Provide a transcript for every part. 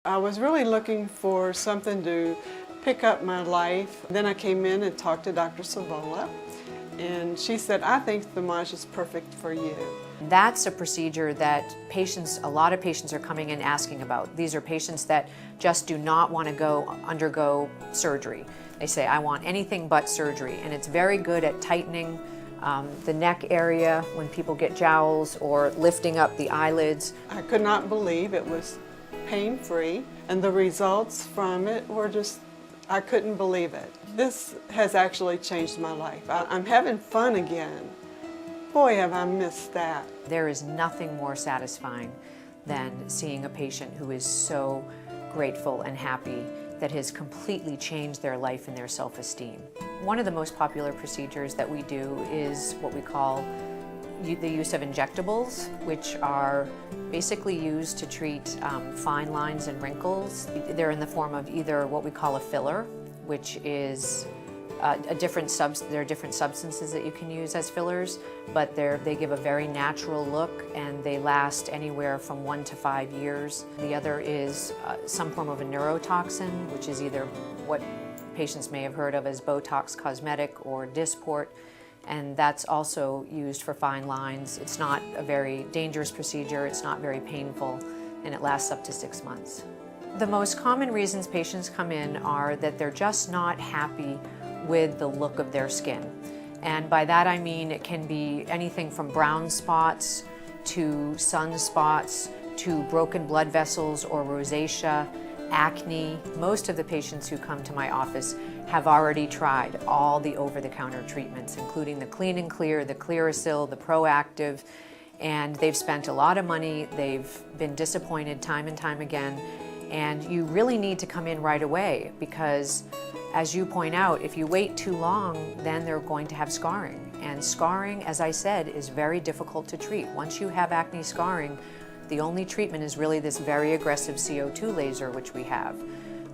I was really looking for something to pick up my life. Then I came in and talked to Dr. Savola, and she said, I think Thermage is perfect for you. That's a procedure that a lot of patients are coming in asking about. These are patients that just do not want to undergo surgery. They say, I want anything but surgery, and it's very good at tightening the neck area when people get jowls or lifting up the eyelids. I could not believe it was pain-free, and the results from it were just, I couldn't believe it. This has actually changed my life. I'm having fun again. Boy, have I missed that. There is nothing more satisfying than seeing a patient who is so grateful and happy that has completely changed their life and their self-esteem. One of the most popular procedures that we do is what we call the use of injectables, which are basically used to treat fine lines and wrinkles. They're in the form of either what we call a filler, which is there are different substances that you can use as fillers, but they give a very natural look, and they last anywhere from 1 to 5 years. The other is some form of a neurotoxin, which is either what patients may have heard of as Botox Cosmetic or Dysport, and that's also used for fine lines. It's not a very dangerous procedure, it's not very painful, and it lasts up to 6 months. The most common reasons patients come in are that they're just not happy with the look of their skin. And by that I mean it can be anything from brown spots to sunspots to broken blood vessels or rosacea, acne. Most of the patients who come to my office have already tried all the over-the-counter treatments, including the Clean and Clear, the Clearasil, the Proactive, and they've spent a lot of money. They've been disappointed time and time again, and you really need to come in right away because, as you point out, if you wait too long, then they're going to have scarring. And scarring, as I said, is very difficult to treat. Once you have acne scarring, the only treatment is really this very aggressive CO2 laser, which we have.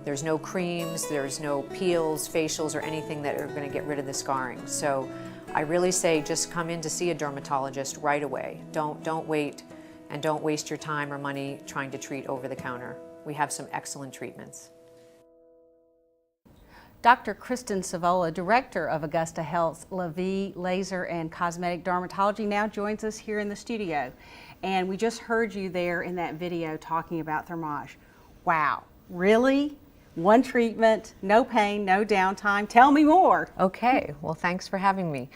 There's no creams, there's no peels, facials, or anything that are going to get rid of the scarring. So I really say just come in to see a dermatologist right away. Don't wait, and don't waste your time or money trying to treat over the counter. We have some excellent treatments. Dr. Kristen Savola, Director of Augusta Health's LaVie Laser and Cosmetic Dermatology, now joins us here in the studio. And we just heard you there in that video talking about Thermage. Wow, really? One treatment, no pain, no downtime. Tell me more. Okay, well, thanks for having me.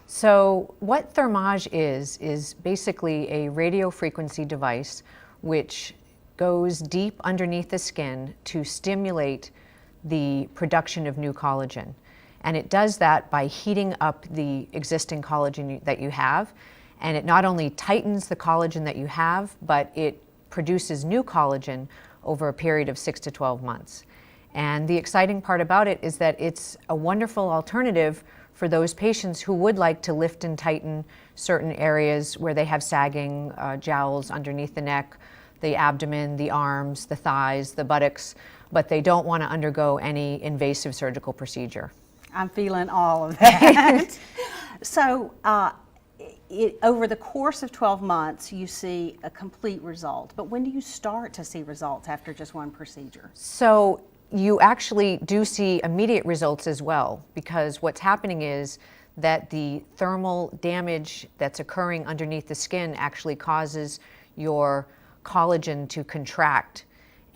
So what Thermage is basically a radio frequency device which goes deep underneath the skin to stimulate the production of new collagen. And it does that by heating up the existing collagen that you have. And it not only tightens the collagen that you have, but it produces new collagen over a period of 6 to 12 months. And the exciting part about it is that it's a wonderful alternative for those patients who would like to lift and tighten certain areas where they have sagging jowls underneath the neck, the abdomen, the arms, the thighs, the buttocks, but they don't want to undergo any invasive surgical procedure. I'm feeling all of that. So over the course of 12 months, you see a complete result. But when do you start to see results after just one procedure? So you actually do see immediate results as well, because what's happening is that the thermal damage that's occurring underneath the skin actually causes your collagen to contract.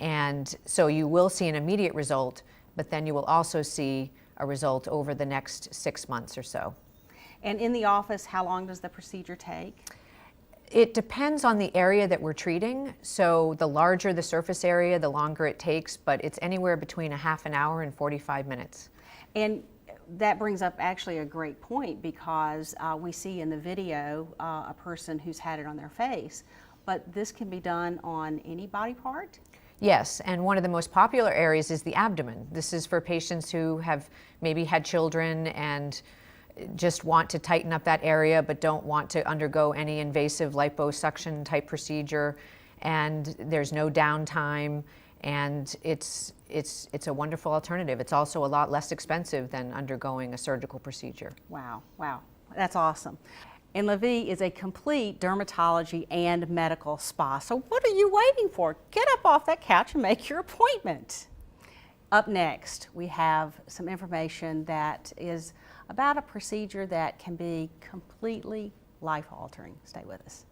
And so you will see an immediate result, but then you will also see a result over the next 6 months or so. And in the office, how long does the procedure take? It depends on the area that we're treating. So the larger the surface area, the longer it takes, but it's anywhere between a half an hour and 45 minutes. And that brings up actually a great point, because we see in the video a person who's had it on their face, but this can be done on any body part? Yes, and one of the most popular areas is the abdomen. This is for patients who have maybe had children and just want to tighten up that area but don't want to undergo any invasive liposuction type procedure, and there's no downtime, and it's a wonderful alternative. It's also a lot less expensive than undergoing a surgical procedure. Wow, wow, that's awesome. And Levy is a complete dermatology and medical spa. So what are you waiting for? Get up off that couch and make your appointment. Up next, we have some information that is about a procedure that can be completely life-altering. Stay with us.